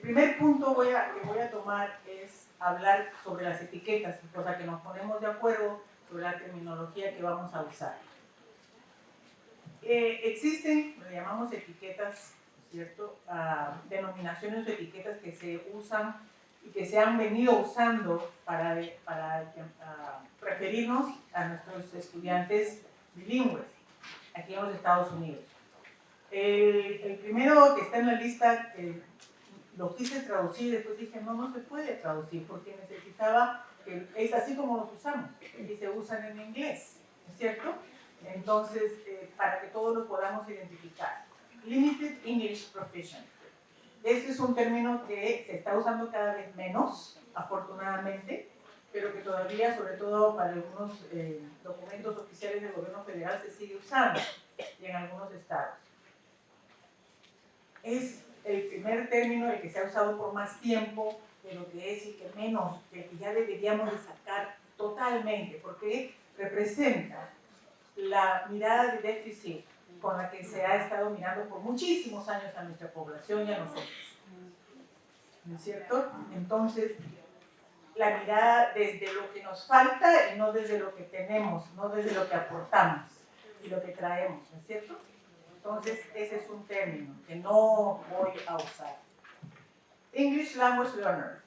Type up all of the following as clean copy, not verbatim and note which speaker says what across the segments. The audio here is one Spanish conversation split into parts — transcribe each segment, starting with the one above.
Speaker 1: primer punto que voy a tomar es hablar sobre las etiquetas, cosa que nos ponemos de acuerdo sobre la terminología que vamos a usar. Existen, lo llamamos etiquetas, ¿cierto? Denominaciones o etiquetas que se usan y que se han venido usando para referirnos a nuestros estudiantes bilingües aquí en los Estados Unidos. El primero que está en la lista, lo quise traducir, después dije, no se puede traducir porque necesitaba, es así como los usamos, y se usan en inglés, ¿es cierto? Entonces, para que todos los podamos identificar. Limited English Proficiency. Este es un término que se está usando cada vez menos, afortunadamente, pero que todavía, sobre todo para algunos documentos oficiales del gobierno federal, se sigue usando y en algunos estados. Es el primer término el que se ha usado por más tiempo de lo que es y que menos, que ya deberíamos de sacar totalmente, porque representa la mirada de déficit con la que se ha estado mirando por muchísimos años a nuestra población y a nosotros. ¿No es cierto? Entonces, la mirada desde lo que nos falta y no desde lo que tenemos, no desde lo que aportamos y lo que traemos, ¿no es cierto? Entonces, ese es un término que no voy a usar. English Language Learner.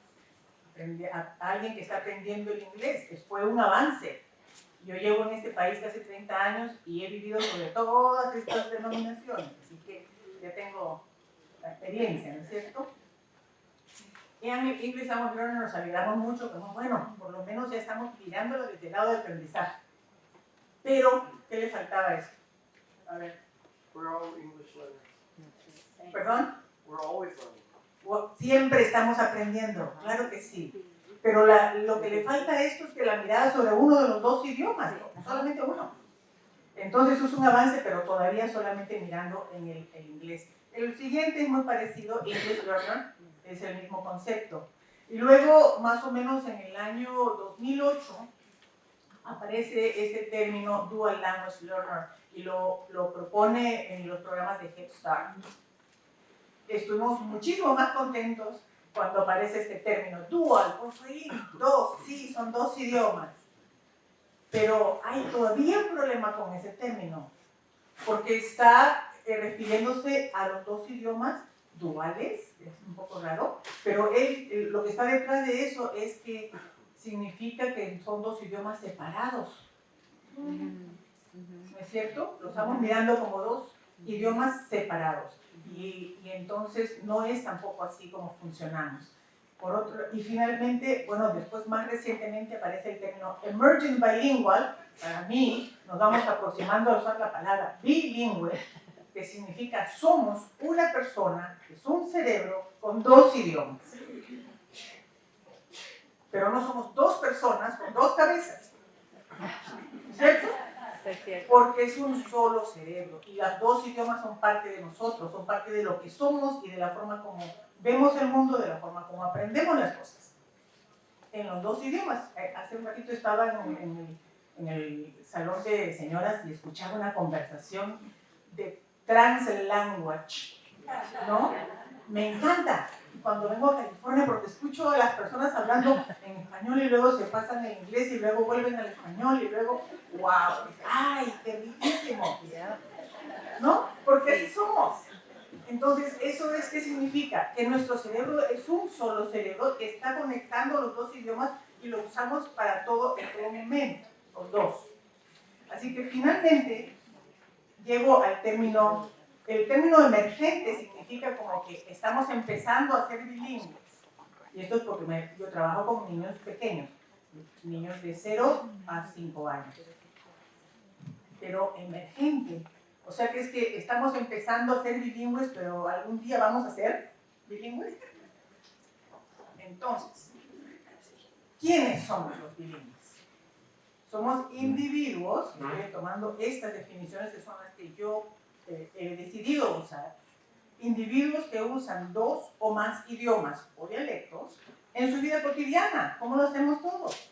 Speaker 1: Alguien que está aprendiendo el inglés, que fue un avance. Yo llevo en este país casi 30 años y he vivido sobre todas estas denominaciones, así que ya tengo la experiencia, ¿no es cierto? Y en el English Language Learner nos alegramos mucho, como bueno, por lo menos ya estamos mirándolo desde el lado del aprendizaje. Pero, ¿qué le faltaba a eso? A ver.
Speaker 2: We're all English learners.
Speaker 1: ¿Perdón?
Speaker 2: We're always learning.
Speaker 1: Siempre estamos aprendiendo, claro que sí. Pero lo que le falta a esto es que la mirada sobre uno de los dos idiomas, no solamente uno. Entonces es un avance, pero todavía solamente mirando en el inglés. El siguiente es muy parecido, English Learner, es el mismo concepto. Y luego, más o menos en el año 2008, aparece este término Dual Language Learner y lo propone en los programas de Head Start. Estuvimos muchísimo más contentos cuando aparece este término, dual, por fin, dos, sí, son dos idiomas. Pero hay todavía un problema con ese término, porque está refiriéndose a los dos idiomas duales, es un poco raro, pero lo que está detrás de eso es que significa que son dos idiomas separados. ¿No es cierto? Lo estamos mirando como dos idiomas separados. Y entonces no es tampoco así como funcionamos. Y finalmente, bueno, después más recientemente aparece el término Emerging Bilingual. Para mí, nos vamos aproximando a usar la palabra bilingüe, que significa somos una persona, que es un cerebro con dos idiomas. Pero no somos dos personas con dos cabezas. ¿Cierto? Porque es un solo cerebro y los dos idiomas son parte de nosotros, son parte de lo que somos y de la forma como vemos el mundo, de la forma como aprendemos las cosas. En los dos idiomas. Hace un ratito estaba en el salón de señoras y escuchaba una conversación de translanguage, ¿no? Me encanta cuando vengo a California porque escucho a las personas hablando en español y luego se pasan en inglés y luego vuelven al español y luego, wow, ¡ay, qué riquísimo! ¿No? Porque así somos. Entonces, ¿eso es qué significa? Que nuestro cerebro es un solo cerebro que está conectando los dos idiomas y lo usamos para todo en todo momento, los dos. Así que finalmente llego al término, el término emergente significa como que estamos empezando a ser bilingües. Y esto es porque yo trabajo con niños pequeños, niños de 0 a 5 años. Pero emergente, o sea que es que estamos empezando a ser bilingües, pero algún día vamos a ser bilingües. Entonces, ¿quiénes somos los bilingües? Somos individuos, estoy tomando estas definiciones que son las que yo he decidido usar, individuos que usan dos o más idiomas o dialectos en su vida cotidiana, como lo hacemos todos.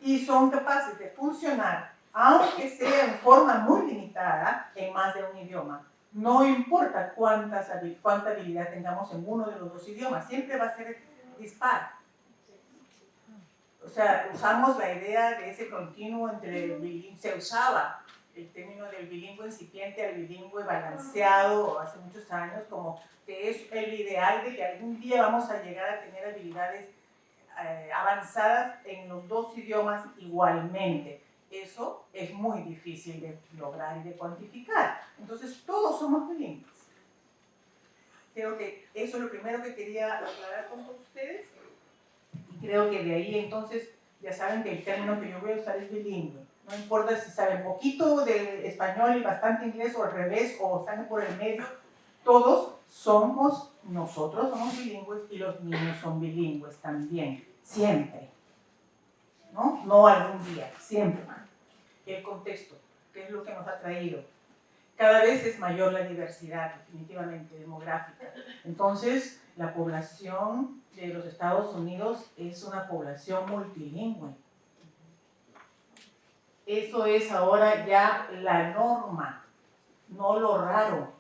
Speaker 1: Y son capaces de funcionar, aunque sea en forma muy limitada, en más de un idioma. No importa cuánta habilidad tengamos en uno de los dos idiomas, siempre va a ser dispar. O sea, usamos la idea de ese continuo entre el bilingüe, se usaba el término del bilingüe incipiente al bilingüe balanceado hace muchos años, como que es el ideal de que algún día vamos a llegar a tener habilidades avanzadas en los dos idiomas igualmente. Eso es muy difícil de lograr y de cuantificar. Entonces, todos somos bilingües. Creo que eso es lo primero que quería aclarar con ustedes. Y creo que de ahí entonces ya saben que el término que yo voy a usar es bilingüe. No importa si saben poquito de español y bastante inglés o al revés o están por el medio, todos nosotros somos bilingües y los niños son bilingües también, siempre. No algún día, siempre. El contexto, que es lo que nos ha traído. Cada vez es mayor la diversidad, definitivamente, demográfica. Entonces, la población de los Estados Unidos es una población multilingüe. Eso es ahora ya la norma, no lo raro.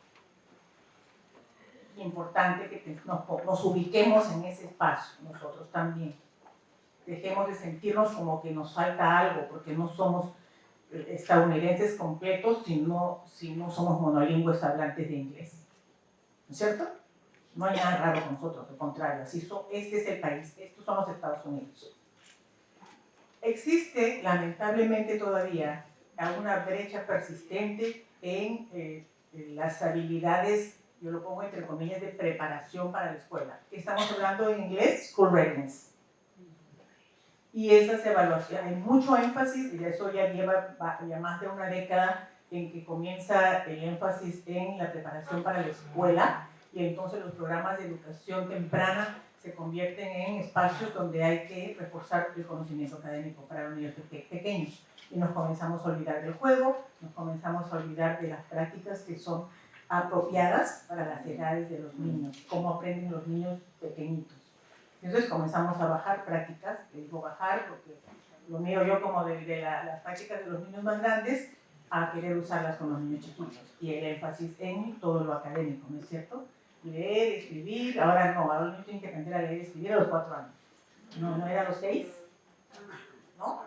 Speaker 1: Importante que nos ubiquemos en ese espacio, nosotros también. Dejemos de sentirnos como que nos falta algo, porque no somos estadounidenses completos si no somos monolingües hablantes de inglés. ¿No es cierto? No hay nada raro con nosotros, al contrario, este es el país, estos son los Estados Unidos. Existe, lamentablemente todavía, una brecha persistente en las habilidades, yo lo pongo entre comillas, de preparación para la escuela. Estamos hablando en inglés, school readiness. Y esas evaluaciones, hay mucho énfasis, y eso ya lleva ya más de una década en que comienza el énfasis en la preparación para la escuela, y entonces los programas de educación temprana se convierten en espacios donde hay que reforzar el conocimiento académico para los niños pequeños. Y nos comenzamos a olvidar del juego, nos comenzamos a olvidar de las prácticas que son apropiadas para las edades de los niños, cómo aprenden los niños pequeñitos. Entonces comenzamos a bajar prácticas, le digo bajar porque lo miro yo como de las prácticas de los niños más grandes a querer usarlas con los niños chiquitos. Y el énfasis en todo lo académico, ¿no es cierto? Leer, escribir, ahora no, ahora los niños tienen que aprender a leer y escribir a los 4 años. No era a los 6, ¿no?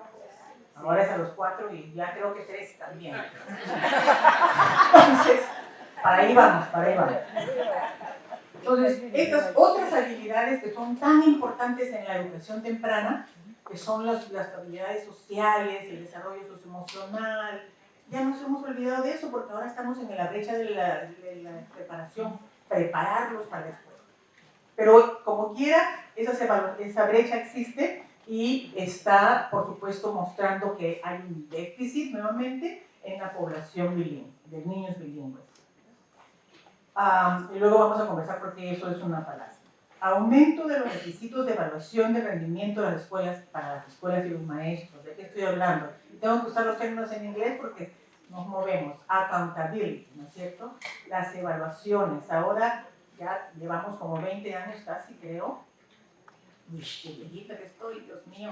Speaker 1: Ahora es a los 4 y ya creo que 3 también. Entonces, para ahí vamos. Entonces, estas otras habilidades que son tan importantes en la educación temprana, que son las habilidades sociales, el desarrollo socioemocional, ya nos hemos olvidado de eso porque ahora estamos en la brecha de la preparación, prepararlos para la escuela. Pero como quiera, esa brecha existe y está, por supuesto, mostrando que hay un déficit nuevamente en la población bilingüe, de niños bilingües. Y luego vamos a conversar porque eso es una falacia. Aumento de los requisitos de evaluación de rendimiento de las escuelas, para las escuelas y los maestros. ¿De qué estoy hablando? Tengo que usar los términos en inglés porque nos movemos. Accountability, ¿no es cierto? Las evaluaciones. Ahora ya llevamos como 20 años casi, creo. Uy, qué viejita que estoy, Dios mío.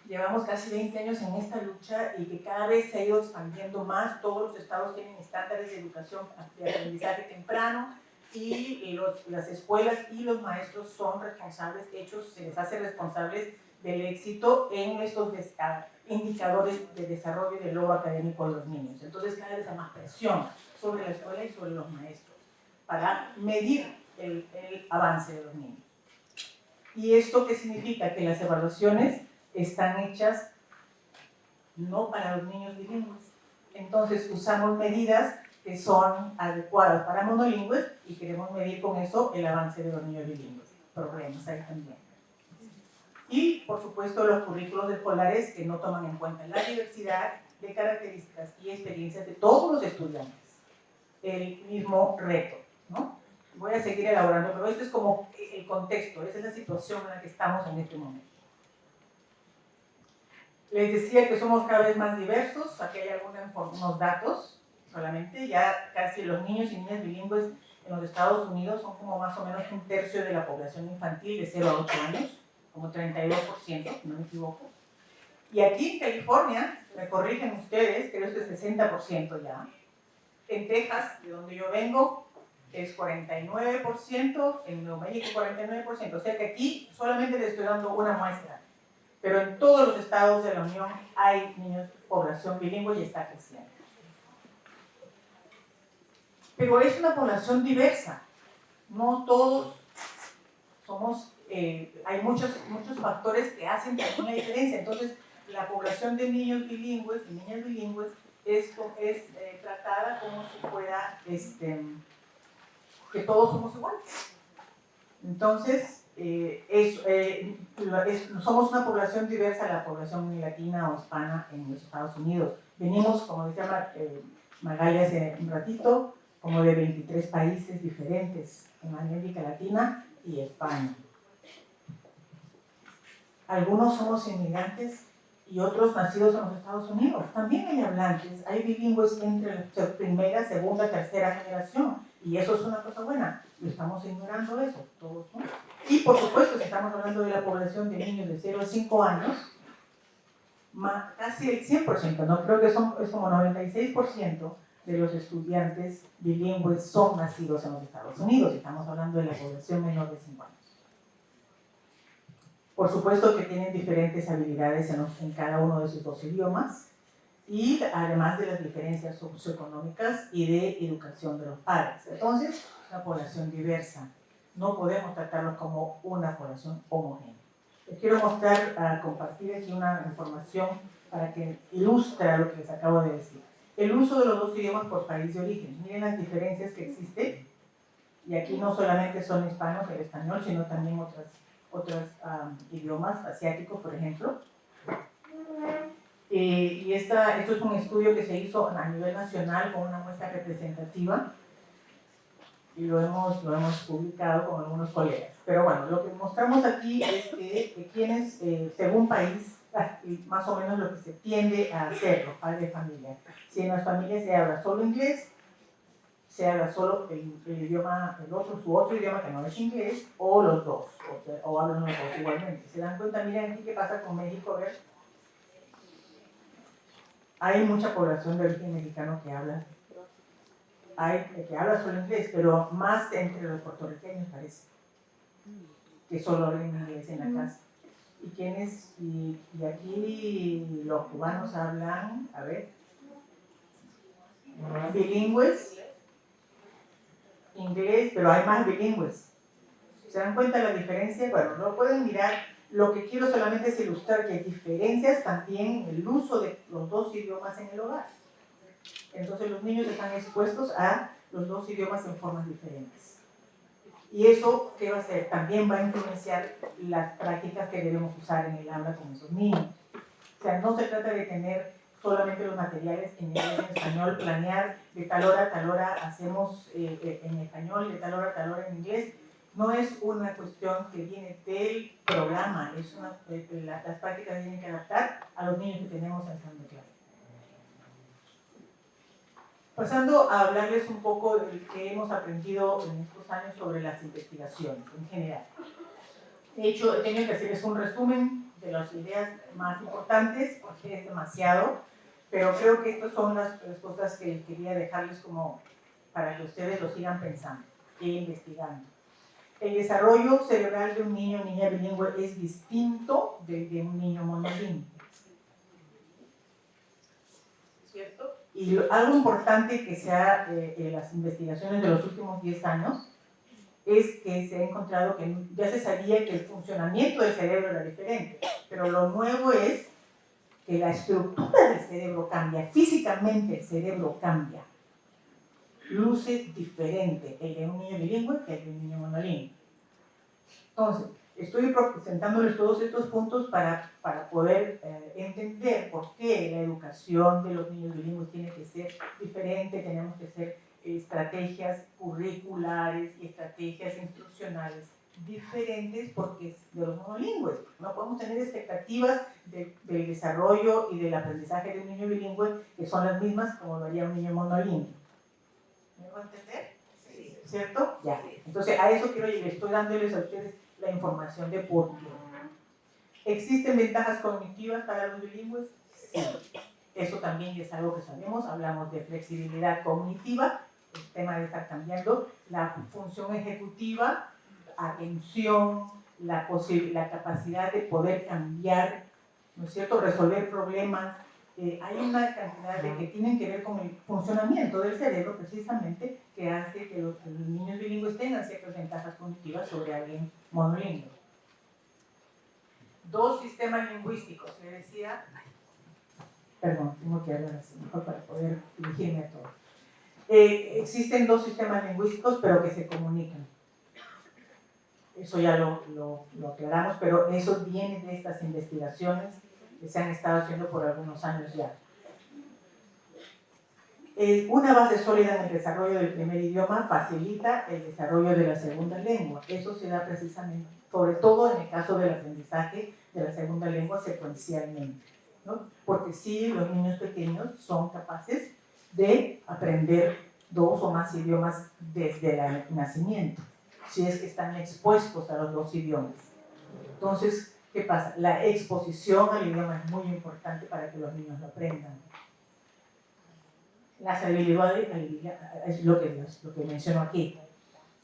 Speaker 1: Llevamos casi 20 años en esta lucha y que cada vez se ha ido expandiendo más. Todos los estados tienen estándares de educación de aprendizaje temprano y las escuelas y los maestros son responsables, se les hace responsables del éxito en estos indicadores de desarrollo y de logro académico de los niños. Entonces cada vez hay más presión sobre la escuela y sobre los maestros para medir el avance de los niños. ¿Y esto qué significa? Que las evaluaciones están hechas no para los niños bilingües. Entonces usamos medidas que son adecuadas para monolingües y queremos medir con eso el avance de los niños bilingües. Problemas ahí también. Y, por supuesto, los currículos escolares que no toman en cuenta la diversidad de características y experiencias de todos los estudiantes. El mismo reto, ¿no? Voy a seguir elaborando, pero este es como el contexto, esa es la situación en la que estamos en este momento. Les decía que somos cada vez más diversos, aquí hay algunos datos solamente, ya casi los niños y niñas bilingües en los Estados Unidos son como más o menos 1/3 de la población infantil de 0 a 8 años, como 32%, no me equivoco. Y aquí en California, me corrigen ustedes, creo que es 60% ya. En Texas, de donde yo vengo, es 49%, en Nuevo México 49%, o sea que aquí solamente le estoy dando una muestra, pero en todos los estados de la Unión hay niños, población bilingüe y está creciendo. Pero es una población diversa, no todos somos, hay muchos factores que hacen también la diferencia. Entonces, la población de niños bilingües y niñas bilingües es tratada como si fuera que todos somos iguales. Entonces, somos una población diversa, la población latina o hispana en los Estados Unidos. Venimos, como decía Magalia hace un ratito, como de 23 países diferentes en América Latina y España. Algunos somos inmigrantes y otros nacidos en los Estados Unidos. También hay hablantes, hay bilingües entre la primera, segunda, tercera generación. Y eso es una cosa buena. Y estamos ignorando eso, todos, ¿no? Y por supuesto, si estamos hablando de la población de niños de 0 a 5 años, casi el 100%, ¿no? Creo que es como 96% de los estudiantes bilingües son nacidos en los Estados Unidos. Estamos hablando de la población menor de 5 años. Por supuesto que tienen diferentes habilidades en cada uno de sus dos idiomas y además de las diferencias socioeconómicas y de educación de los padres. Entonces, es una población diversa. No podemos tratarlos como una población homogénea. Les quiero mostrar, compartir aquí una información para que ilustre lo que les acabo de decir. El uso de los dos idiomas por país de origen. Miren las diferencias que existen. Y aquí no solamente son hispanos, el español, sino también otros idiomas asiáticos, por ejemplo. Y esto es un estudio que se hizo a nivel nacional con una muestra representativa y lo hemos publicado con algunos colegas. Pero bueno, lo que mostramos aquí es que quienes, según país, más o menos lo que se tiende a hacer los padres de familia. Si en las familias se habla solo inglés, se habla solo el idioma, su otro idioma que no es inglés, o los dos, o hablan los dos igualmente. ¿Se dan cuenta? Miren aquí qué pasa con México, a ver. Hay mucha población de origen mexicano que habla solo inglés, pero más entre los puertorriqueños parece, que solo hablan inglés en la casa. Y aquí los cubanos hablan, a ver, bilingües, inglés, pero hay más bilingües. ¿Se dan cuenta de la diferencia? Bueno, no pueden mirar. Lo que quiero solamente es ilustrar que hay diferencias también en el uso de los dos idiomas en el hogar. Entonces los niños están expuestos a los dos idiomas en formas diferentes. Y eso, ¿qué va a hacer? También va a influenciar las prácticas que debemos usar en el aula con esos niños. O sea, no se trata de tener solamente los materiales en inglés y en español, planear de tal hora a tal hora hacemos en español, de tal hora a tal hora en inglés. No es una cuestión que viene del programa, las prácticas tienen que adaptar a los niños que tenemos en salón de clase. Pasando a hablarles un poco de lo que hemos aprendido en estos años sobre las investigaciones en general. De hecho, he tenido que hacerles un resumen de las ideas más importantes, porque es demasiado, pero creo que estas son las cosas que quería dejarles como para que ustedes lo sigan pensando e investigando. El desarrollo cerebral de un niño o niña bilingüe es distinto del de un niño monolingüe. ¿Cierto? Y algo importante que sea en las investigaciones de los últimos 10 años es que se ha encontrado que ya se sabía que el funcionamiento del cerebro era diferente, pero lo nuevo es que la estructura del cerebro cambia, físicamente el cerebro cambia. Luce diferente el de un niño bilingüe que el de un niño monolingüe. Entonces, estoy presentándoles todos estos puntos para poder entender por qué la educación de los niños bilingües tiene que ser diferente, tenemos que hacer estrategias curriculares y estrategias instruccionales diferentes porque es de los monolingües. No podemos tener expectativas del desarrollo y del aprendizaje de un niño bilingüe que son las mismas como lo haría un niño monolingüe. ¿Me van a entender? Sí. ¿Cierto? Ya. Entonces, a eso quiero llegar. Estoy dándoles a ustedes la información de por qué. ¿Existen ventajas cognitivas para los bilingües? Sí. Eso también es algo que sabemos. Hablamos de flexibilidad cognitiva, el tema de estar cambiando, la función ejecutiva, atención, la capacidad de poder cambiar, ¿no es cierto?, resolver problemas. Hay una cantidad de que tienen que ver con el funcionamiento del cerebro, precisamente, que hace que los niños bilingües tengan ciertas ventajas cognitivas sobre alguien monolingüe. 2 sistemas lingüísticos, le decía. Perdón, tengo que hablar así, mejor para poder dirigirme a todo. Existen 2 sistemas lingüísticos, pero que se comunican. Eso ya lo aclaramos, pero eso viene de estas investigaciones que se han estado haciendo por algunos años ya. Una base sólida en el desarrollo del primer idioma facilita el desarrollo de la segunda lengua. Eso se da precisamente, sobre todo en el caso del aprendizaje de la segunda lengua secuencialmente, ¿no? Porque sí, los niños pequeños son capaces de aprender 2 o más idiomas desde el nacimiento, si es que están expuestos a los 2 idiomas. Entonces, ¿qué pasa? La exposición al idioma es muy importante para que los niños lo aprendan. Las habilidades, es lo que menciono aquí.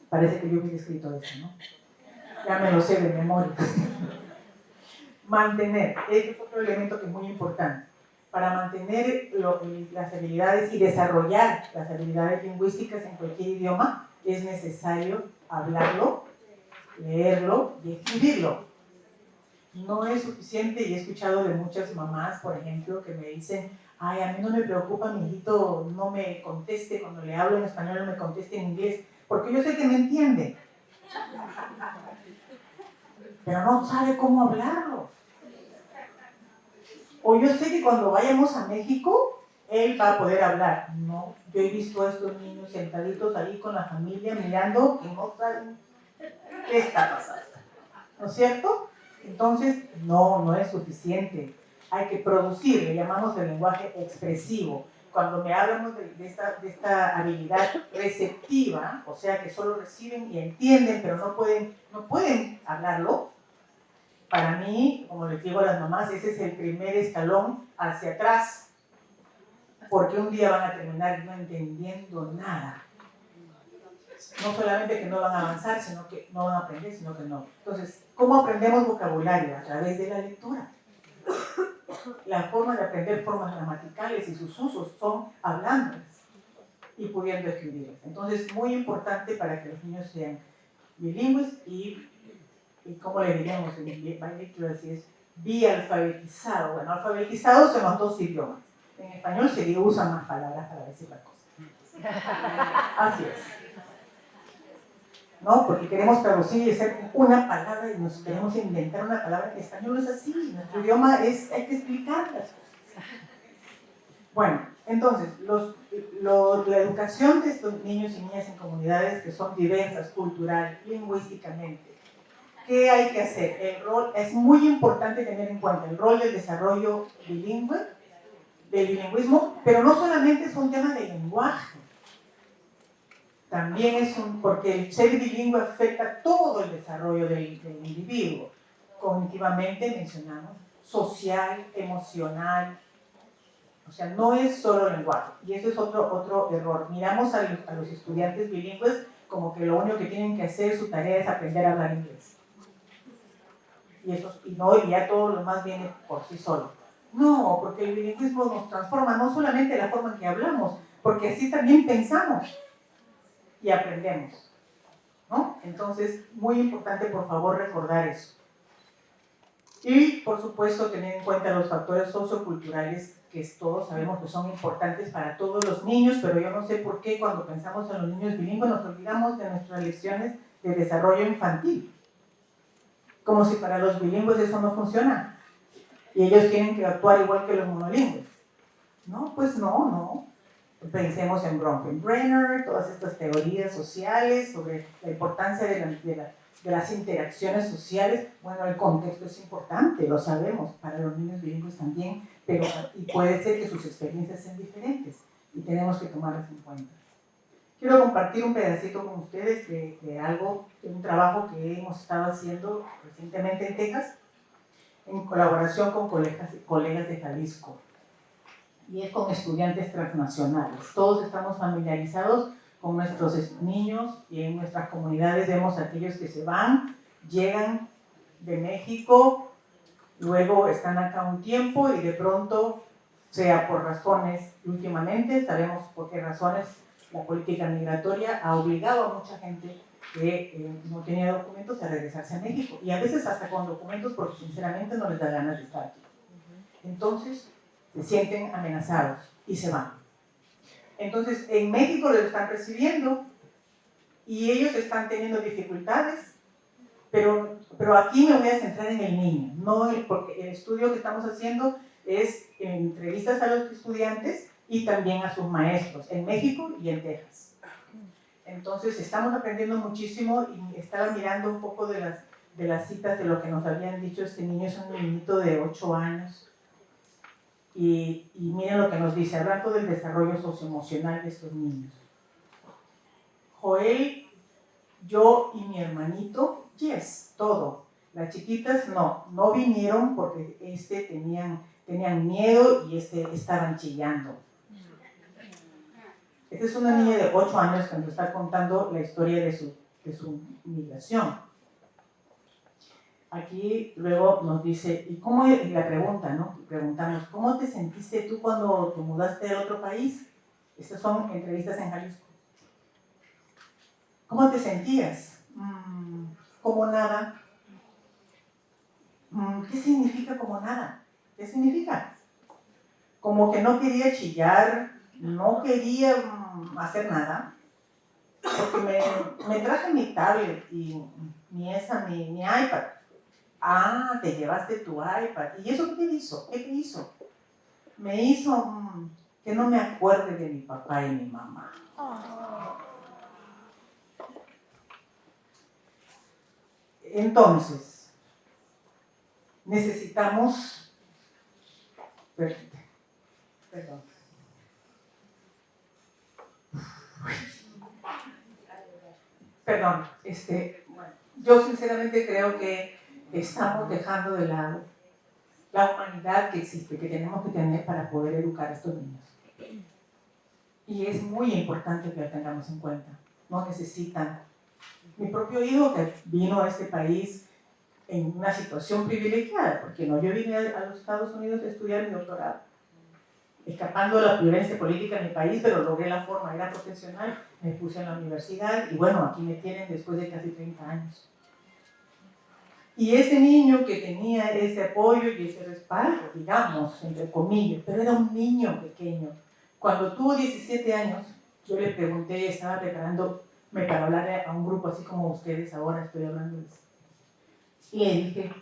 Speaker 1: Parece que yo hubiera escrito eso, ¿no? Ya me lo sé de memoria. Mantener, este es otro elemento que es muy importante. Para mantener las habilidades y desarrollar las habilidades lingüísticas en cualquier idioma, es necesario hablarlo, leerlo y escribirlo. No es suficiente, y he escuchado de muchas mamás, por ejemplo, que me dicen: ay, a mí no me preocupa, mi hijito no me conteste, cuando le hablo en español no me conteste en inglés, porque yo sé que me entiende, pero no sabe cómo hablarlo. O yo sé que cuando vayamos a México, él va a poder hablar. No, yo he visto a estos niños sentaditos ahí con la familia mirando y no saben qué está pasando, ¿no es cierto? Entonces, no es suficiente. Hay que producir, le llamamos el lenguaje expresivo. Cuando me hablamos de esta habilidad receptiva, o sea que solo reciben y entienden, pero no pueden hablarlo, para mí, como les digo a las mamás, ese es el primer escalón hacia atrás, porque un día van a terminar no entendiendo nada. No solamente que no van a avanzar, sino que no van a aprender, sino que no. Entonces, ¿cómo aprendemos vocabulario? A través de la lectura. La forma de aprender formas gramaticales y sus usos son hablándolas y pudiendo escribirlas. Entonces, muy importante para que los niños sean bilingües y ¿cómo le diríamos en bilingüe? Es bialfabetizado. Bueno, alfabetizados son los 2 idiomas. En español se usan más palabras para decir las cosas. Así es. ¿No? Porque queremos traducir y hacer una palabra y nos queremos inventar una palabra. En español no es así. Nuestro idioma hay que explicar las cosas. Bueno, entonces, la educación de estos niños y niñas en comunidades que son diversas, cultural, lingüísticamente, ¿qué hay que hacer? El rol, es muy importante tener en cuenta el rol del desarrollo bilingüe, del bilingüismo, pero no solamente es un tema de lenguaje, también porque el ser bilingüe afecta todo el desarrollo del individuo. Cognitivamente mencionamos, social, emocional, o sea, no es solo lenguaje, y eso es otro error. Miramos a los estudiantes bilingües como que lo único que tienen que hacer, su tarea es aprender a hablar inglés. Y ya todo lo más viene por sí solo. No, porque el bilingüismo nos transforma no solamente la forma en que hablamos, porque así también pensamos y aprendemos, ¿no? Entonces, muy importante, por favor, recordar eso. Y, por supuesto, tener en cuenta los factores socioculturales que todos sabemos que son importantes para todos los niños, pero yo no sé por qué cuando pensamos en los niños bilingües nos olvidamos de nuestras lecciones de desarrollo infantil. Como si para los bilingües eso no funciona. Y ellos tienen que actuar igual que los monolingües. No, pues no. Pensemos en Bronfenbrenner, todas estas teorías sociales sobre la importancia de las interacciones sociales. Bueno, el contexto es importante, lo sabemos, para los niños bilingües también, pero y puede ser que sus experiencias sean diferentes y tenemos que tomarlas en cuenta. Quiero compartir un pedacito con ustedes de un trabajo que hemos estado haciendo recientemente en Texas, en colaboración con colegas de Jalisco. y es con estudiantes transnacionales. Todos estamos familiarizados con nuestros niños y en nuestras comunidades vemos a aquellos que se van, llegan de México, luego están acá un tiempo y de pronto, sea por razones, últimamente sabemos por qué razones, la política migratoria ha obligado a mucha gente que no tenía documentos a regresarse a México, y a veces hasta con documentos porque sinceramente no les da ganas de estar aquí. Entonces se sienten amenazados y se van. Entonces en México los están recibiendo y ellos están teniendo dificultades, pero aquí me voy a centrar en el niño, no porque el estudio que estamos haciendo es entrevistas a los estudiantes y también a sus maestros en México y en Texas. Entonces estamos aprendiendo muchísimo y estaba mirando un poco de las citas de lo que nos habían dicho. Este niño es un niñito de 8 años y miren lo que nos dice, hablando del desarrollo socioemocional de estos niños. Joel, yo y mi hermanito, yes, todo. Las chiquitas no vinieron porque tenían miedo y estaban chillando. Esta es una niña de 8 años que nos está contando la historia de su migración. Aquí luego nos dice, ¿y cómo? Y la pregunta, ¿no? Preguntamos, ¿cómo te sentiste tú cuando te mudaste a otro país? Estas son entrevistas en Jalisco. ¿Cómo te sentías? Como nada. ¿Qué significa como nada? ¿Qué significa? Como que no quería chillar, no quería hacer nada, porque me traje mi tablet y mi iPad. Ah, te llevaste tu iPad. ¿Y eso qué te hizo? ¿Qué te hizo? Me hizo que no me acuerde de mi papá y mi mamá. Entonces, necesitamos... Perdón. Perdón, bueno, yo sinceramente creo que estamos dejando de lado la humanidad que existe, que tenemos que tener para poder educar a estos niños. Y es muy importante que lo tengamos en cuenta. No necesitan. Mi propio hijo que vino a este país en una situación privilegiada, porque no, yo vine a los Estados Unidos a estudiar mi doctorado, escapando de la violencia política en mi país, pero logré la forma, era profesional, me puse en la universidad y bueno, aquí me tienen después de casi 30 años. Y ese niño que tenía ese apoyo y ese respaldo, digamos, entre comillas, pero era un niño pequeño. Cuando tuvo 17 años, yo le pregunté, estaba preparándome para hablar a un grupo así como ustedes ahora estoy hablándoles. Y le dije,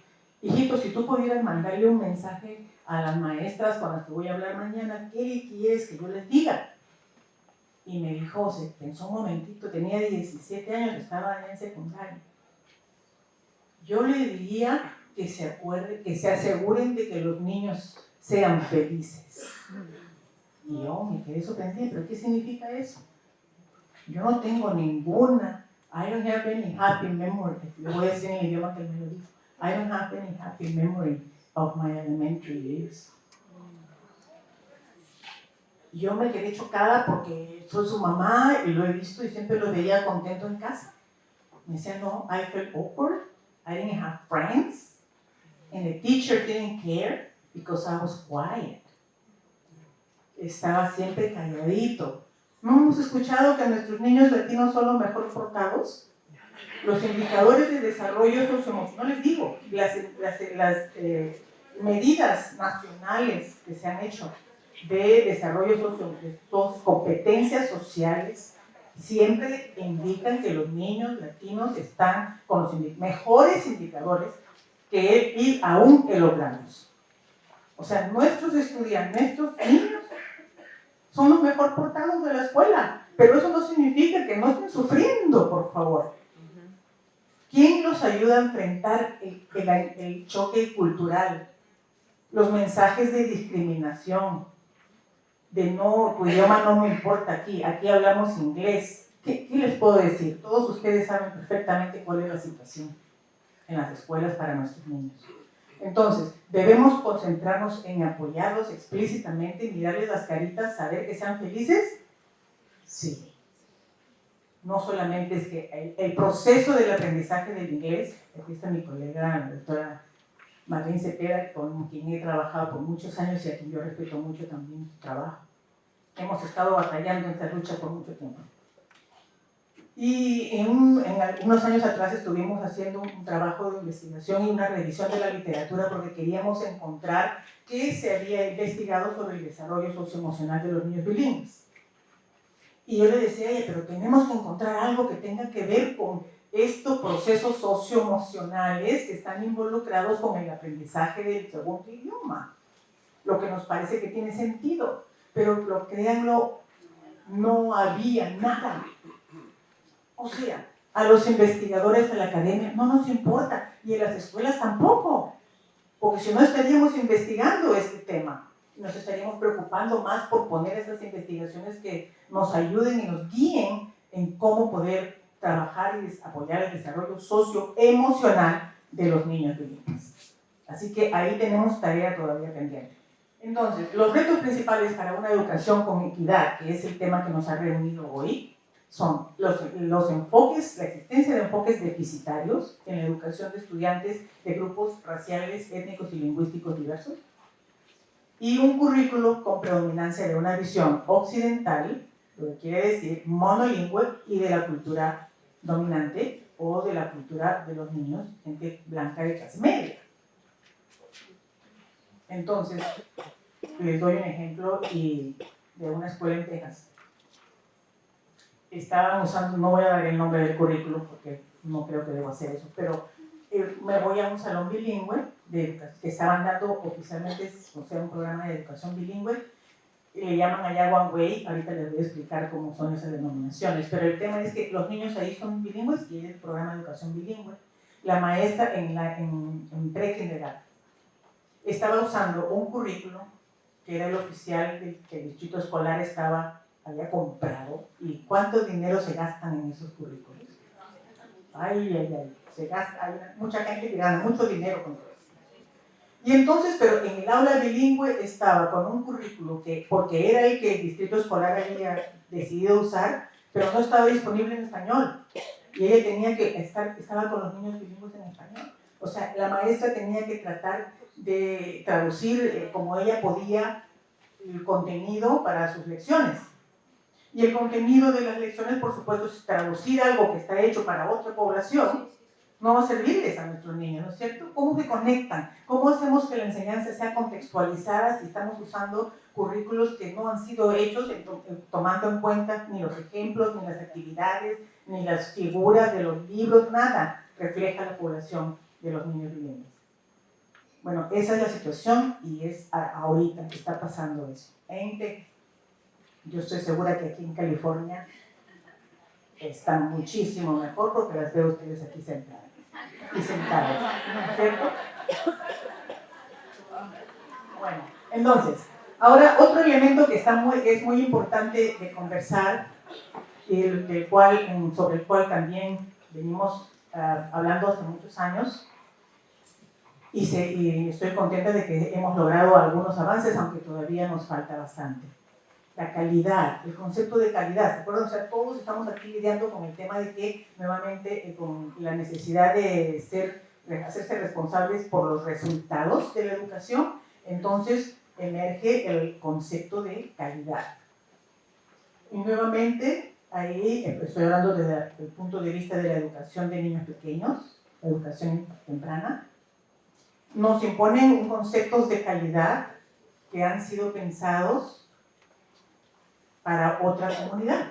Speaker 1: hijito, si tú pudieras mandarle un mensaje a las maestras con las que voy a hablar mañana, ¿qué quieres que yo les diga? Y me dijo, se pensó un momentito, tenía 17 años, estaba en secundaria. Yo le diría que se aseguren de que los niños sean felices. Y yo me quedé sorprendida, ¿pero qué significa eso? Yo no tengo ninguna, I don't have any happy memory, le voy a decir en el idioma que él me lo dijo, I don't have any happy memory of my elementary years. Yo me quedé chocada porque soy su mamá y lo he visto y siempre lo veía contento en casa. Me decía, no, I felt awkward, I didn't have friends, and the teacher didn't care because I was quiet. Estaba siempre calladito. ¿No hemos escuchado que nuestros niños latinos son los mejor portados? Los indicadores de desarrollo socioemocional, les digo, las medidas nacionales que se han hecho de desarrollo socioemocional, competencias sociales, siempre indican que los niños latinos están con los mejores indicadores que aún que los blancos. O sea, nuestros estudiantes, nuestros niños, son los mejor portados de la escuela, pero eso no significa que no estén sufriendo, por favor. ¿Quién los ayuda a enfrentar el choque cultural? Los mensajes de discriminación, de no, tu idioma no me importa aquí hablamos inglés. ¿Qué les puedo decir? Todos ustedes saben perfectamente cuál es la situación en las escuelas para nuestros niños. Entonces, debemos concentrarnos en apoyarlos explícitamente, mirarles las caritas, saber que sean felices. Sí. No solamente es que el proceso del aprendizaje del inglés, aquí está mi colega, la doctora Marlene Cepeda, con quien he trabajado por muchos años y a quien yo respeto mucho también su trabajo. Hemos estado batallando en esta lucha por mucho tiempo. Y en unos años atrás estuvimos haciendo un trabajo de investigación y una revisión de la literatura porque queríamos encontrar qué se había investigado sobre el desarrollo socioemocional de los niños bilingües. Y yo le decía, oye, pero tenemos que encontrar algo que tenga que ver con estos procesos socioemocionales que están involucrados con el aprendizaje del segundo idioma. Lo que nos parece que tiene sentido, pero créanlo, no había nada. O sea, a los investigadores de la academia no nos importa, y en las escuelas tampoco, porque si no estaríamos investigando este tema, nos estaríamos preocupando más por poner esas investigaciones que nos ayuden y nos guíen en cómo poder trabajar y apoyar el desarrollo socioemocional de los niños bilingües. Así que ahí tenemos tarea todavía pendiente. Entonces, los retos principales para una educación con equidad, que es el tema que nos ha reunido hoy, son los enfoques, la existencia de enfoques deficitarios en la educación de estudiantes de grupos raciales, étnicos y lingüísticos diversos, y un currículo con predominancia de una visión occidental, lo que quiere decir monolingüe, y de la cultura dominante o de la cultura de los niños, gente blanca de clase media. Entonces, les doy un ejemplo de una escuela en Texas. Estaban usando, no voy a dar el nombre del currículo porque no creo que debo hacer eso, pero me voy a un salón bilingüe que estaban dando oficialmente, o sea, un programa de educación bilingüe, y le llaman allá One Way. Ahorita les voy a explicar cómo son esas denominaciones, pero el tema es que los niños ahí son bilingües y es el programa de educación bilingüe. La maestra en pre-kindergarten estaba usando un currículo que era el oficial que el distrito escolar había comprado. ¿Y cuánto dinero se gastan en esos currículos? Ay, se gasta, hay mucha gente que gana mucho dinero con todo esto. Y entonces, pero en el aula bilingüe estaba con un currículo porque era el que el distrito escolar había decidido usar, pero no estaba disponible en español. Y ella tenía que estaba con los niños bilingües en español. O sea, la maestra tenía que tratar de traducir como ella podía el contenido para sus lecciones. Y el contenido de las lecciones, por supuesto, es traducir algo que está hecho para otra población, no va a servirles a nuestros niños, ¿no es cierto? ¿Cómo se conectan? ¿Cómo hacemos que la enseñanza sea contextualizada si estamos usando currículos que no han sido hechos tomando en cuenta ni los ejemplos, ni las actividades, ni las figuras de los libros? Nada refleja la población de los niños bilingües. Bueno, esa es la situación y es ahorita que está pasando eso. Yo estoy segura que aquí en California están muchísimo mejor porque las veo ustedes aquí sentadas y sentados, ¿cierto? Bueno, entonces, ahora otro elemento que es muy importante de conversar sobre el cual también venimos hablando hace muchos años, y estoy contenta de que hemos logrado algunos avances, aunque todavía nos falta bastante. La calidad, el concepto de calidad, ¿se acuerdan? O sea, todos estamos aquí lidiando con el tema de que, nuevamente, con la necesidad de hacerse responsables por los resultados de la educación, entonces emerge el concepto de calidad. Y nuevamente, ahí estoy hablando desde el punto de vista de la educación de niños pequeños, la educación temprana. Nos imponen conceptos de calidad que han sido pensados para otra comunidad,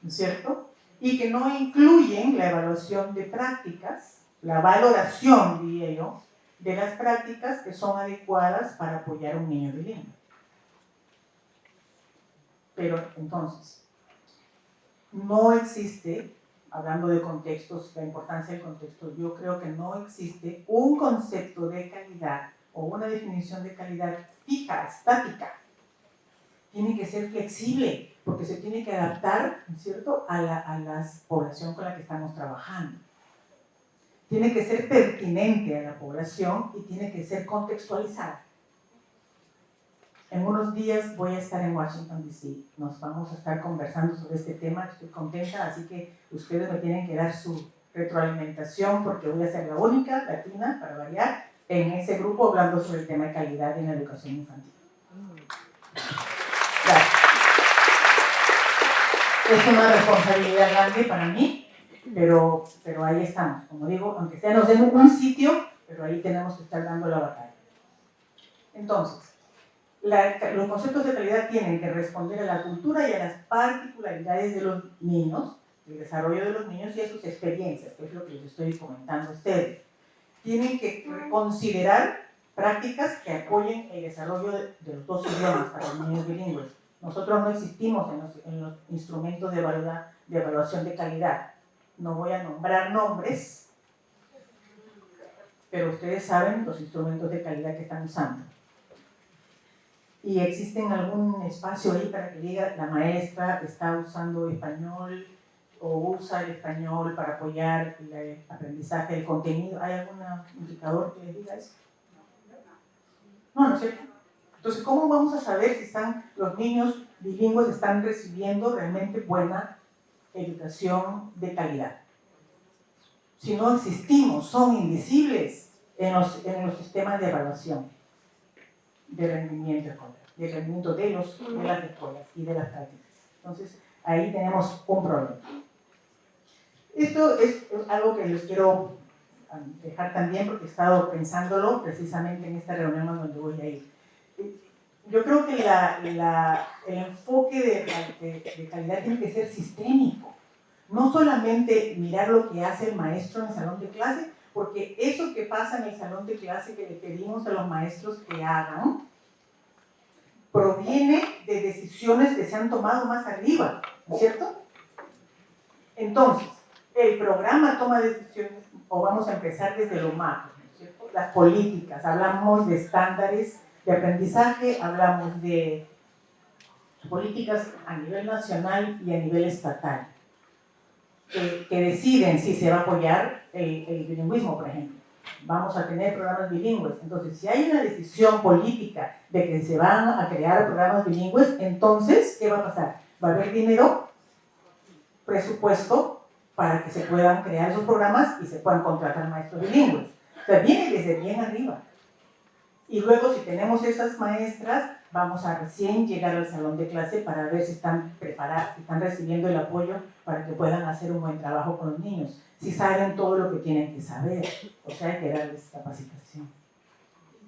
Speaker 1: ¿no es cierto? Y que no incluyen la evaluación de prácticas, la valoración, diría yo, de las prácticas que son adecuadas para apoyar a un niño bilingüe. Pero entonces, no existe, hablando de contextos, la importancia del contexto, yo creo que no existe un concepto de calidad o una definición de calidad fija, estática. Tiene que ser flexible, porque se tiene que adaptar, ¿no es cierto?, a la población con la que estamos trabajando. tiene que ser pertinente a la población y tiene que ser contextualizada. En unos días voy a estar en Washington, D.C. Nos vamos a estar conversando sobre este tema, estoy contenta, así que ustedes me tienen que dar su retroalimentación porque voy a ser la única latina, para variar, en ese grupo hablando sobre el tema de calidad en la educación infantil. Gracias. Es una responsabilidad grande para mí, pero ahí estamos. Como digo, aunque sea nos den un sitio, pero ahí tenemos que estar dando la batalla. Entonces, los conceptos de calidad tienen que responder a la cultura y a las particularidades de los niños, el desarrollo de los niños y a sus experiencias, que es lo que les estoy comentando a ustedes. Tienen que considerar prácticas que apoyen el desarrollo de los dos idiomas para los niños bilingües. Nosotros no existimos en los instrumentos de evaluación de calidad. No voy a nombrar nombres, pero ustedes saben los instrumentos de calidad que están usando. Y existen algún espacio ahí para que diga la maestra está usando español o usa el español para apoyar el aprendizaje del contenido. ¿Hay algún indicador que les diga eso? No, no es cierto. Entonces, ¿cómo vamos a saber si los niños bilingües están recibiendo realmente buena educación de calidad? Si no existimos, son invisibles en los sistemas de evaluación de rendimiento escolar, de rendimiento de las escuelas y de las prácticas. Entonces, ahí tenemos un problema. Esto es algo que les quiero dejar también porque he estado pensándolo precisamente en esta reunión a donde voy a ir. Yo creo que el enfoque de calidad tiene que ser sistémico. No solamente mirar lo que hace el maestro en el salón de clase, porque eso que pasa en el salón de clase que le pedimos a los maestros que hagan, proviene de decisiones que se han tomado más arriba, ¿no es cierto? Entonces, el programa toma decisiones, o vamos a empezar desde lo macro, ¿no es cierto? Las políticas, hablamos de estándares de aprendizaje, hablamos de políticas a nivel nacional y a nivel estatal, que deciden si se va a apoyar el bilingüismo, por ejemplo. Vamos a tener programas bilingües. Entonces, si hay una decisión política de que se van a crear programas bilingües, entonces, ¿qué va a pasar? Va a haber dinero, presupuesto, para que se puedan crear esos programas y se puedan contratar maestros bilingües. O sea, viene desde bien arriba. Y luego, si tenemos esas maestras, vamos a recién llegar al salón de clase para ver si están preparadas, si están recibiendo el apoyo para que puedan hacer un buen trabajo con los niños, si saben todo lo que tienen que saber, o sea, hay que darles capacitación.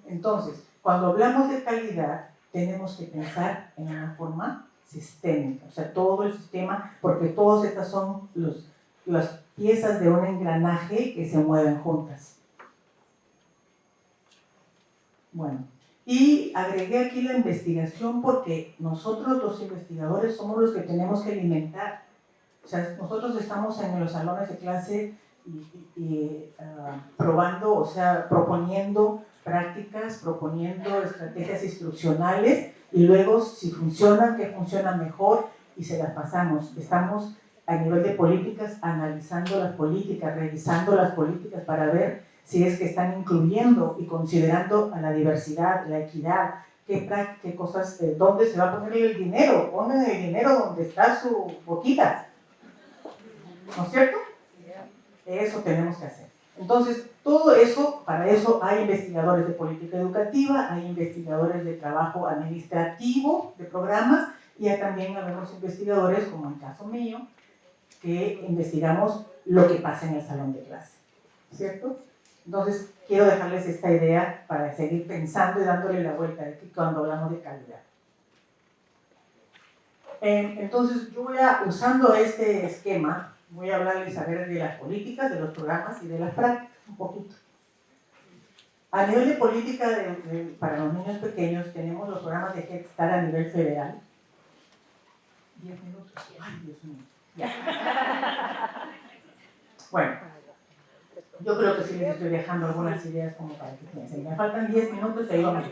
Speaker 1: Entonces, cuando hablamos de calidad, tenemos que pensar en una forma sistémica, o sea, todo el sistema, porque todas estas son las piezas de un engranaje que se mueven juntas. Bueno, y agregué aquí la investigación porque nosotros los investigadores somos los que tenemos que alimentar. O sea, nosotros estamos en los salones de clase probando, o sea, proponiendo prácticas, proponiendo estrategias instruccionales y luego si funcionan, qué funciona mejor y se las pasamos. Estamos a nivel de políticas analizando las políticas, revisando las políticas para ver si es que están incluyendo y considerando a la diversidad, la equidad, qué cosas, dónde se va a poner el dinero. Pongan el dinero donde está su boquita. ¿No es cierto? Eso tenemos que hacer. Entonces, todo eso, para eso hay investigadores de política educativa, hay investigadores de trabajo administrativo de programas y hay también algunos investigadores, como en el caso mío, que investigamos lo que pasa en el salón de clase. ¿Cierto? Entonces, quiero dejarles esta idea para seguir pensando y dándole la vuelta cuando hablamos de calidad. Entonces, yo usando este esquema, voy a hablarles a ver de las políticas, de los programas y de las prácticas, un poquito. A nivel de política para los niños pequeños, tenemos los programas de Head Start a nivel federal. 10 minutos. Ay, Dios mío. Ya. Bueno. Yo creo que sí les estoy dejando algunas ideas como para que piensen. Me faltan 10 minutos y ahí vamos.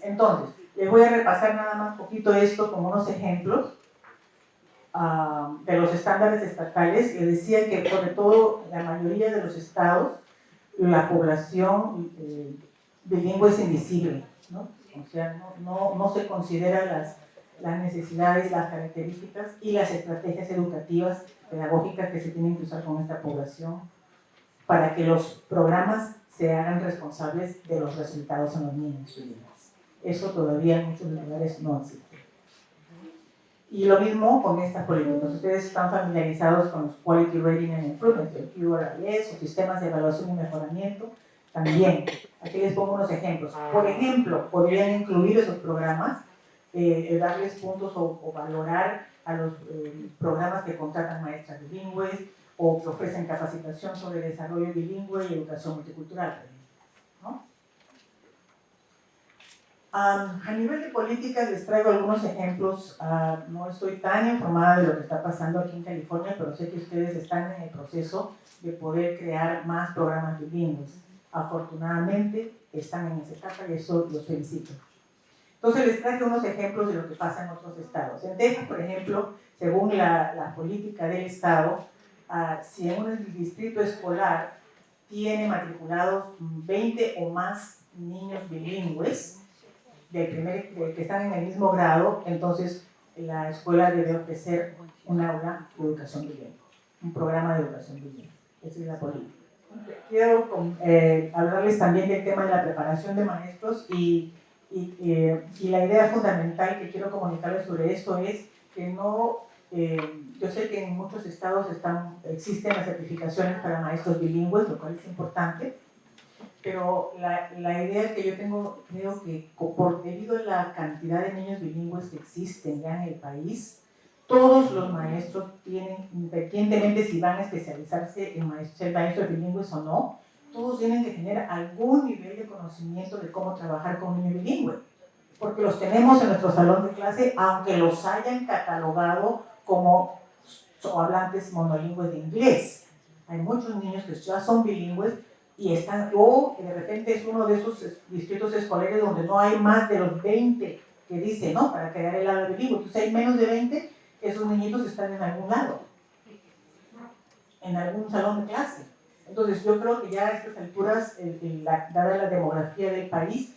Speaker 1: Entonces, les voy a repasar nada más poquito esto como unos ejemplos de los estándares estatales. Les decía que sobre todo la mayoría de los estados la población bilingüe es invisible, ¿no? O sea, no se consideran las necesidades, las características y las estrategias educativas, pedagógicas que se tienen que usar con esta población para que los programas se hagan responsables de los resultados en los niños bilingües. Eso todavía en muchos lugares no existe. Y lo mismo con estas políticas. Ustedes están familiarizados con los Quality Rating and Improvement, el QRIS, o sistemas de evaluación y mejoramiento. También, aquí les pongo unos ejemplos. Por ejemplo, podrían incluir esos programas, darles puntos o valorar a los programas que contratan maestras bilingües o que ofrecen capacitación sobre desarrollo bilingüe y educación multicultural, ¿no? A nivel de políticas les traigo algunos ejemplos. No estoy tan informada de lo que está pasando aquí en California, pero sé que ustedes están en el proceso de poder crear más programas bilingües. Afortunadamente están en esa etapa y eso los felicito. Entonces les traje unos ejemplos de lo que pasa en otros estados. En Texas, por ejemplo, según la política del estado, si en un distrito escolar tiene matriculados 20 o más niños bilingües, que están en el mismo grado, entonces la escuela debe ofrecer un aula de educación bilingüe, un programa de educación bilingüe. Esa es la política. Quiero hablarles también del tema de la preparación de maestros y la idea fundamental que quiero comunicarles sobre esto es que yo sé que en muchos estados existen las certificaciones para maestros bilingües, lo cual es importante, pero la idea que yo tengo, creo que debido a la cantidad de niños bilingües que existen ya en el país, todos los maestros tienen, independientemente si van a especializarse en ser maestros bilingües o no, todos tienen que tener algún nivel de conocimiento de cómo trabajar con un niño bilingüe, porque los tenemos en nuestro salón de clase, aunque los hayan catalogado como hablantes monolingües de inglés. Hay muchos niños que ya son bilingües y de repente es uno de esos distritos escolares donde no hay más de los 20 que dice, ¿no? Para crear el aula bilingüe. Entonces hay menos de 20, esos niñitos están en algún lado, en algún salón de clase. Entonces yo creo que ya a estas alturas, dada la demografía del país,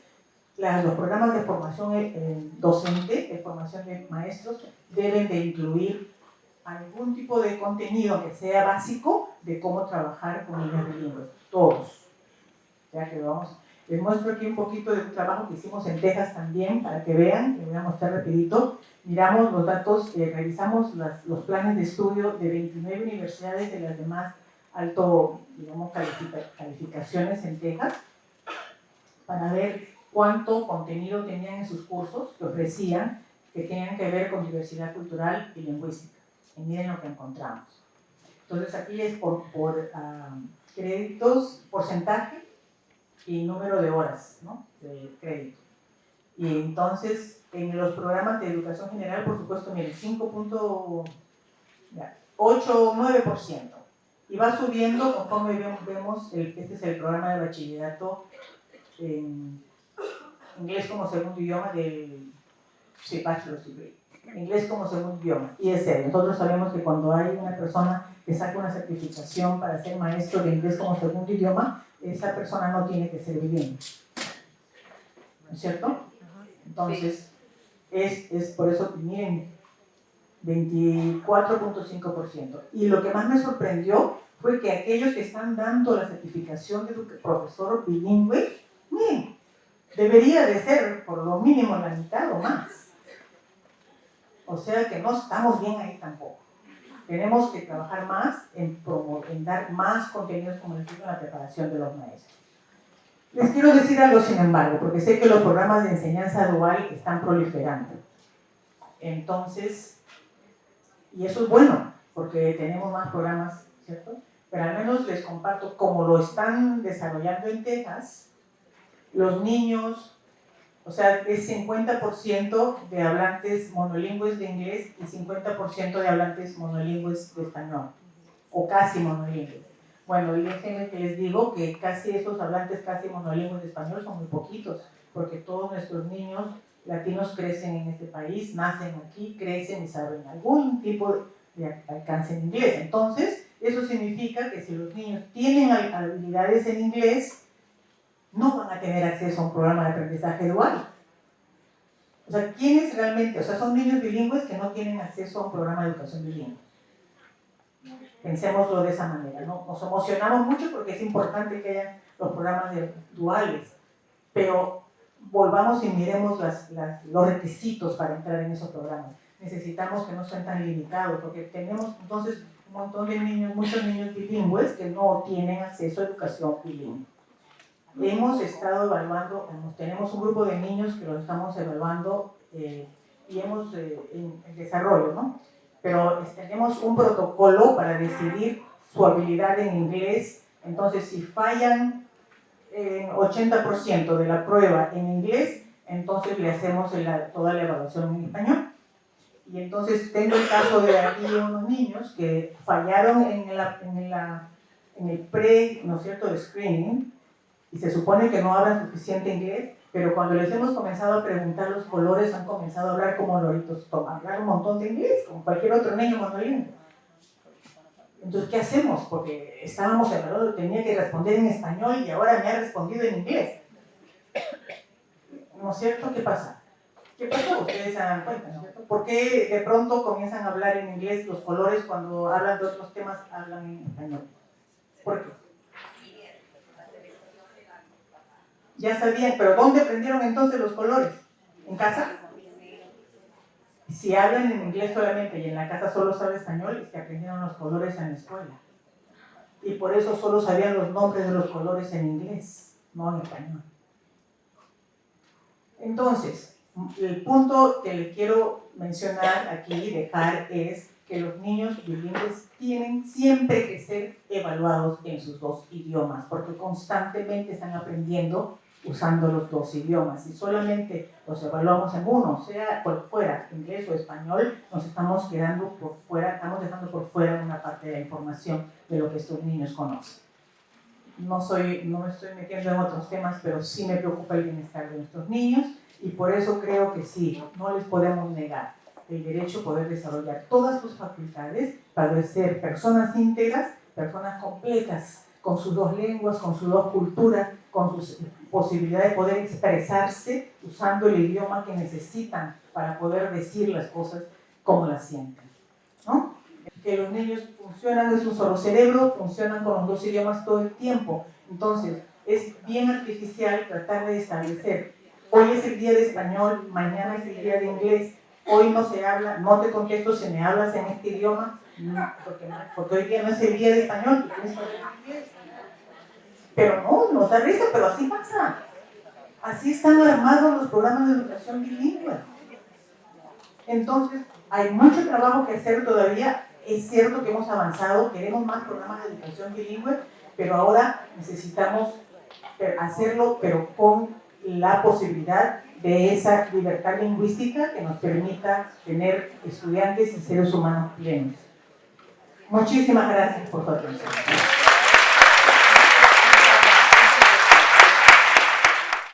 Speaker 1: los programas de formación docente, de formación de maestros, deben de incluir algún tipo de contenido que sea básico de cómo trabajar con niños bilingües, todos. Ya que les muestro aquí un poquito de un trabajo que hicimos en Texas también, para que vean, les voy a mostrar rapidito. Miramos los datos, revisamos los planes de estudio de 29 universidades de las demás alto, digamos, calificaciones en Texas, para ver cuánto contenido tenían en sus cursos que ofrecían, que tenían que ver con diversidad cultural y lingüística. Y miren lo que encontramos. Entonces aquí es por créditos, porcentaje y número de horas, ¿no?, de crédito. Y entonces en los programas de educación general, por supuesto, miren, 9%. Y va subiendo conforme vemos, este es el programa de bachillerato en inglés como segundo idioma del Bachelor's Degree. Inglés como segundo idioma, ISL. Nosotros sabemos que cuando hay una persona que saca una certificación para ser maestro de inglés como segundo idioma, esa persona no tiene que ser bilingüe. ¿No es cierto? Entonces, es por eso que miren, 24.5%. Y lo que más me sorprendió fue que aquellos que están dando la certificación de profesor bilingüe, miren, debería de ser por lo mínimo la mitad o más. O sea que no estamos bien ahí tampoco. Tenemos que trabajar más en dar más contenidos, como les digo, en la preparación de los maestros. Les quiero decir algo, sin embargo, porque sé que los programas de enseñanza dual están proliferando. Entonces, y eso es bueno, porque tenemos más programas, ¿cierto? Pero al menos les comparto, como lo están desarrollando en Texas, los niños, o sea, es 50% de hablantes monolingües de inglés y 50% de hablantes monolingües de español, o casi monolingües. Bueno, y déjenme que les digo que casi esos hablantes casi monolingües de español son muy poquitos, porque todos nuestros niños latinos crecen en este país, nacen aquí, crecen y saben algún tipo de alcance en inglés. Entonces, Eso significa que si los niños tienen habilidades en inglés, no van a tener acceso a un programa de aprendizaje dual. O sea, ¿quiénes realmente? O sea, son niños bilingües que no tienen acceso a un programa de educación bilingüe. Pensémoslo de esa manera, ¿no? Nos emocionamos mucho porque es importante que haya los programas duales, pero volvamos y miremos los requisitos para entrar en esos programas. Necesitamos que no sean tan limitados, porque tenemos entonces un montón de niños, muchos niños bilingües que no tienen acceso a educación bilingüe. Hemos estado evaluando, tenemos un grupo de niños que lo estamos evaluando y hemos en desarrollo, ¿no? Pero tenemos un protocolo para decidir su habilidad en inglés. Entonces, si fallan 80% de la prueba en inglés, entonces le hacemos toda la evaluación en español. Y entonces tengo el caso de aquí unos niños que fallaron en el pre, ¿no es cierto?, de screening, y se supone que no hablan suficiente inglés, pero cuando les hemos comenzado a preguntar los colores, han comenzado a hablar como loritos, hablar un montón de inglés, como cualquier otro niño monolingüe. Entonces, ¿qué hacemos? Porque estábamos evaluando, tenía que responder en español y ahora me ha respondido en inglés. ¿No es cierto? ¿Qué pasa? ¿Qué pasó? Ustedes se dan cuenta, ¿no es cierto? ¿Por qué de pronto comienzan a hablar en inglés los colores cuando hablan de otros temas, hablan en español? ¿Por qué? Ya sabían, pero ¿dónde aprendieron entonces los colores? ¿En casa? Si hablan en inglés solamente y en la casa solo saben español, es que aprendieron los colores en la escuela. Y por eso solo sabían los nombres de los colores en inglés, no en español. Entonces, el punto que les quiero mencionar aquí y dejar es que los niños bilingües tienen siempre que ser evaluados en sus dos idiomas, porque constantemente están aprendiendo usando los dos idiomas. Si solamente los evaluamos en uno, sea por fuera, inglés o español, nos estamos quedando por fuera, estamos dejando por fuera una parte de la información de lo que estos niños conocen. No me estoy metiendo en otros temas, pero sí me preocupa el bienestar de nuestros niños y por eso creo que sí, no les podemos negar el derecho a poder desarrollar todas sus facultades para ser personas íntegras, personas completas, con sus dos lenguas, con sus dos culturas, con sus posibilidades de poder expresarse usando el idioma que necesitan para poder decir las cosas como las sienten, ¿no? Que los niños funcionan, es un solo cerebro, funcionan con los dos idiomas todo el tiempo. Entonces, es bien artificial tratar de establecer, hoy es el día de español, mañana es el día de inglés, hoy no se habla, no te contesto si me hablas en este idioma, no, porque hoy día no es el día de español, tú tienes que hablar inglés. Pero no, nos da risa, pero así pasa. Así están armados los programas de educación bilingüe. Entonces, hay mucho trabajo que hacer todavía. Es cierto que hemos avanzado, queremos más programas de educación bilingüe, pero ahora necesitamos hacerlo, pero con la posibilidad de esa libertad lingüística que nos permita tener estudiantes y seres humanos plenos. Muchísimas gracias por su atención.